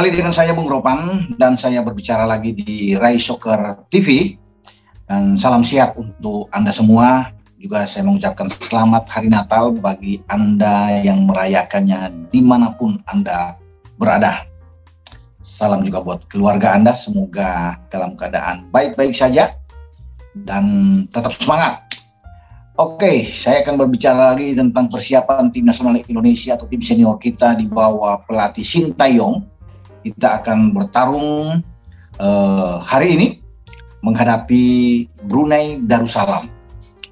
Kembali dengan saya Bung Ropan dan saya berbicara lagi di Rai Soccer TV. Dan salam sehat untuk Anda semua. Juga saya mengucapkan selamat Hari Natal bagi Anda yang merayakannya dimanapun Anda berada. Salam juga buat keluarga Anda, semoga dalam keadaan baik-baik saja dan tetap semangat. Oke, saya akan berbicara lagi tentang persiapan tim nasional Indonesia atau tim senior kita di bawah pelatih Sintayong. Kita akan bertarung hari ini menghadapi Brunei Darussalam.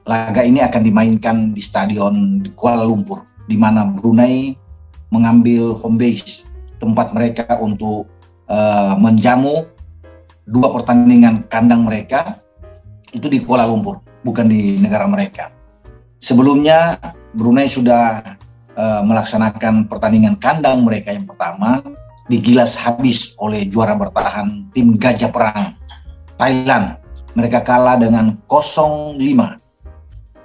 Laga ini akan dimainkan di Stadion di Kuala Lumpur, di mana Brunei mengambil home base, tempat mereka untuk menjamu dua pertandingan kandang mereka itu di Kuala Lumpur, bukan di negara mereka. Sebelumnya Brunei sudah melaksanakan pertandingan kandang mereka yang pertama, digilas habis oleh juara bertahan tim Gajah Perang Thailand. Mereka kalah dengan 0-5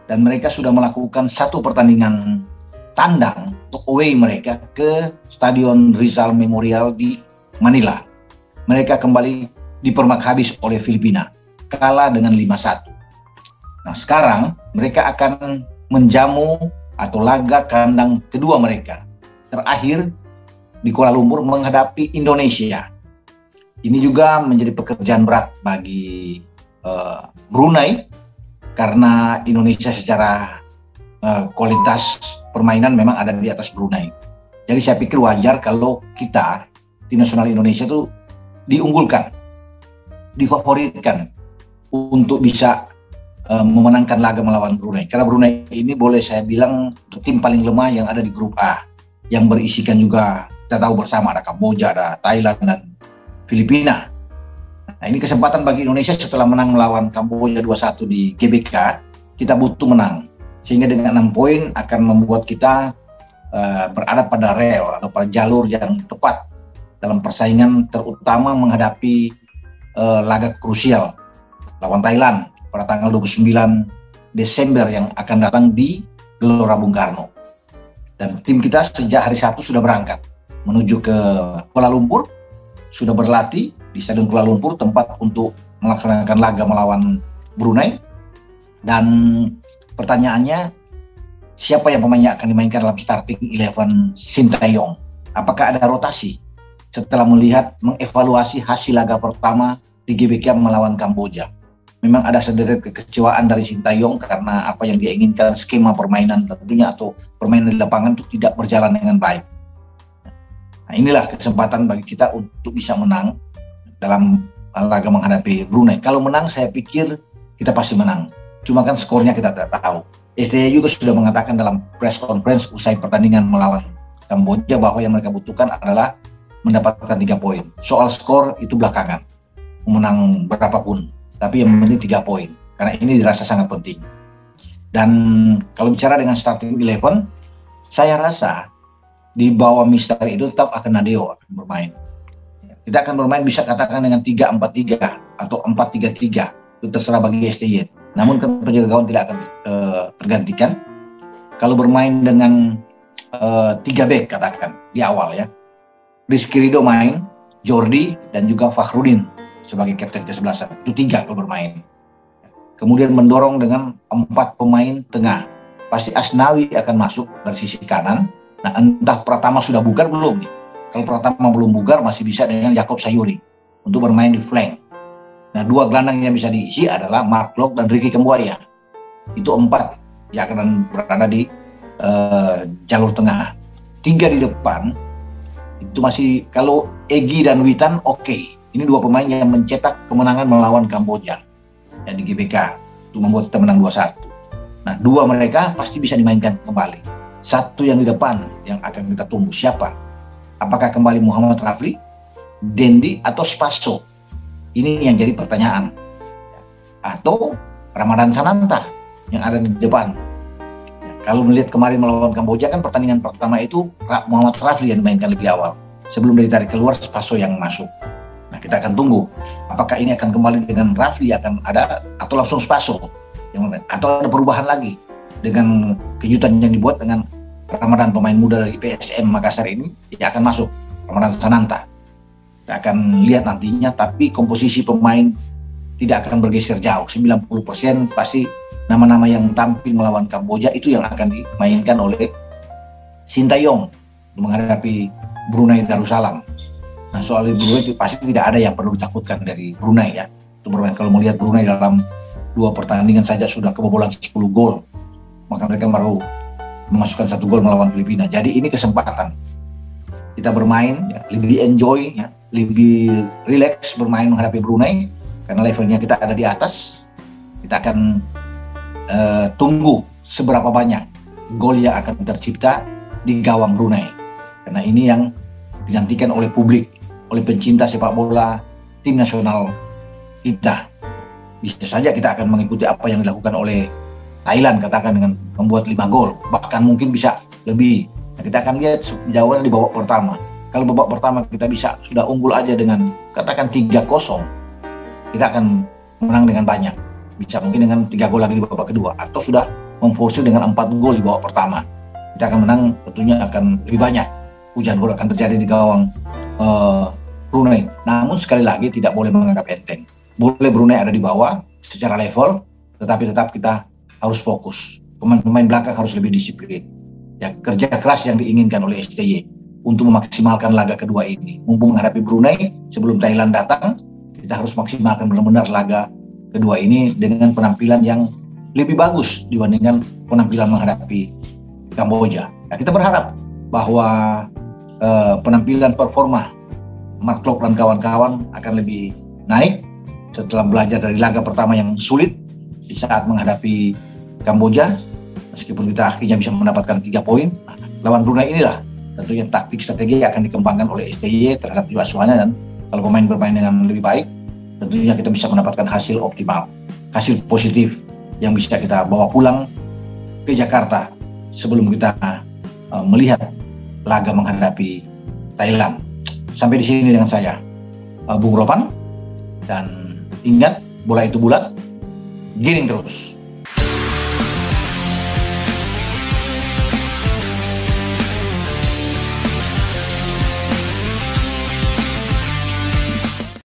dan mereka sudah melakukan satu pertandingan tandang untuk away mereka ke Stadion Rizal Memorial di Manila. Mereka kembali dipermak habis oleh Filipina, kalah dengan 5-1. Nah, sekarang mereka akan menjamu atau laga kandang kedua mereka terakhir di Kuala Lumpur menghadapi Indonesia. Ini juga menjadi pekerjaan berat bagi Brunei karena Indonesia secara kualitas permainan memang ada di atas Brunei. Jadi saya pikir wajar kalau kita, tim nasional Indonesia itu diunggulkan, difavoritkan untuk bisa memenangkan laga melawan Brunei. Karena Brunei ini boleh saya bilang tim paling lemah yang ada di grup A, yang berisikan juga kita tahu bersama ada Kamboja, ada Thailand dan Filipina. Nah, ini kesempatan bagi Indonesia setelah menang melawan Kamboja 2-1 di GBK, kita butuh menang. Sehingga dengan 6 poin akan membuat kita berada pada rel atau pada jalur yang tepat dalam persaingan, terutama menghadapi laga krusial lawan Thailand pada tanggal 29 Desember yang akan datang di Gelora Bung Karno. Dan tim kita sejak hari Sabtu sudah berangkat menuju ke Kuala Lumpur, sudah berlatih di Stadion Kuala Lumpur, tempat untuk melaksanakan laga melawan Brunei. Dan pertanyaannya, siapa yang pemainnya akan dimainkan dalam starting 11 Sintayong? Apakah ada rotasi setelah mengevaluasi hasil laga pertama di GBK melawan Kamboja? Memang ada sedikit kekecewaan dari Sintayong karena apa yang dia inginkan, skema permainan tentunya atau permainan di lapangan itu tidak berjalan dengan baik. Nah, inilah kesempatan bagi kita untuk bisa menang dalam laga menghadapi Brunei. Kalau menang, saya pikir kita pasti menang. Cuma kan skornya kita tidak tahu. STY juga sudah mengatakan dalam press conference usai pertandingan melawan Kamboja bahwa yang mereka butuhkan adalah mendapatkan 3 poin. Soal skor itu belakangan, menang berapapun. Tapi yang penting 3 poin, karena ini dirasa sangat penting. Dan kalau bicara dengan starting 11, saya rasa di bawah Mister itu tetap akan Nadeo akan bermain. Kita akan bermain bisa katakan dengan 3-4-3 atau 4-3-3, itu terserah bagi STY. Namun penjaga gawang tidak akan tergantikan. Kalau bermain dengan 3 back katakan di awal ya, Rizky Ridho main, Jordi dan juga Fakhrudin sebagai kapten ke-11, itu 3 kalau bermain. Kemudian mendorong dengan 4 pemain tengah. Pasti Asnawi akan masuk dari sisi kanan. Nah, entah Pratama sudah bugar belum nih. Kalau Pratama belum bugar, masih bisa dengan Yaakob Sayuri untuk bermain di flank. Nah, 2 gelandang yang bisa diisi adalah Mark Locke dan Ricky Kambuaya. Itu 4 yang akan berada di jalur tengah. 3 di depan itu masih, kalau Egy dan Witan oke. Ini 2 pemain yang mencetak kemenangan melawan Kamboja yang di GBK untuk membuat kita menang 2-1. Nah, 2 mereka pasti bisa dimainkan kembali. 1 yang di depan yang akan kita tunggu siapa? Apakah kembali Muhammad Rafli, Dendi atau Spaso? Ini yang jadi pertanyaan. Atau Ramadan Sananta yang ada di depan. Kalau melihat kemarin melawan Kamboja kan pertandingan pertama itu Muhammad Rafli yang dimainkan lebih awal. Sebelum dia ditarik keluar, Spaso yang masuk. Nah, kita akan tunggu apakah ini akan kembali dengan Rafli akan ada atau langsung Spaso atau ada perubahan lagi dengan kejutan yang dibuat dengan Ramadan, pemain muda dari PSM Makassar ini yang akan masuk, Ramadan Sananta. Kita akan lihat nantinya, tapi komposisi pemain tidak akan bergeser jauh. 90% pasti nama-nama yang tampil melawan Kamboja itu yang akan dimainkan oleh Sintayong menghadapi Brunei Darussalam. Nah, soal Brunei pasti tidak ada yang perlu ditakutkan dari Brunei ya. Itu bermain, kalau melihat Brunei dalam 2 pertandingan saja sudah kebobolan 10 gol. Maka mereka baru memasukkan 1 gol melawan Filipina. Jadi ini kesempatan kita bermain ya, lebih enjoy ya, lebih relax bermain menghadapi Brunei karena levelnya kita ada di atas. Kita akan tunggu seberapa banyak gol yang akan tercipta di gawang Brunei, karena ini yang dinantikan oleh publik, oleh pencinta sepak bola tim nasional kita. Bisa saja kita akan mengikuti apa yang dilakukan oleh Thailand, katakan dengan membuat 5 gol, bahkan mungkin bisa lebih. Nah, kita akan lihat jawabannya di babak pertama. Kalau babak pertama kita bisa sudah unggul aja dengan katakan 3-0, kita akan menang dengan banyak. Bisa mungkin dengan 3 gol lagi di babak kedua, atau sudah memforsir dengan 4 gol di babak pertama. Kita akan menang, tentunya akan lebih banyak. Hujan gol akan terjadi di gawang Brunei. Namun sekali lagi tidak boleh menganggap enteng. Boleh Brunei ada di bawah secara level, tetapi tetap kita harus fokus. Pemain-pemain belakang harus lebih disiplin. Ya, kerja keras yang diinginkan oleh STY untuk memaksimalkan laga kedua ini. Mumpung menghadapi Brunei sebelum Thailand datang, kita harus maksimalkan benar-benar laga kedua ini dengan penampilan yang lebih bagus dibandingkan penampilan menghadapi Kamboja. Nah, kita berharap bahwa penampilan performa Mark Klok dan kawan-kawan akan lebih naik setelah belajar dari laga pertama yang sulit di saat menghadapi Kamboja. Meskipun kita akhirnya bisa mendapatkan 3 poin, lawan Brunei inilah tentunya taktik strategi akan dikembangkan oleh STY terhadap tim asuhannya, dan kalau pemain bermain dengan lebih baik, tentunya kita bisa mendapatkan hasil optimal, hasil positif yang bisa kita bawa pulang ke Jakarta sebelum kita melihat laga menghadapi Thailand. Sampai di sini dengan saya, Bung Ropan, dan ingat, bola itu bulat, giring terus.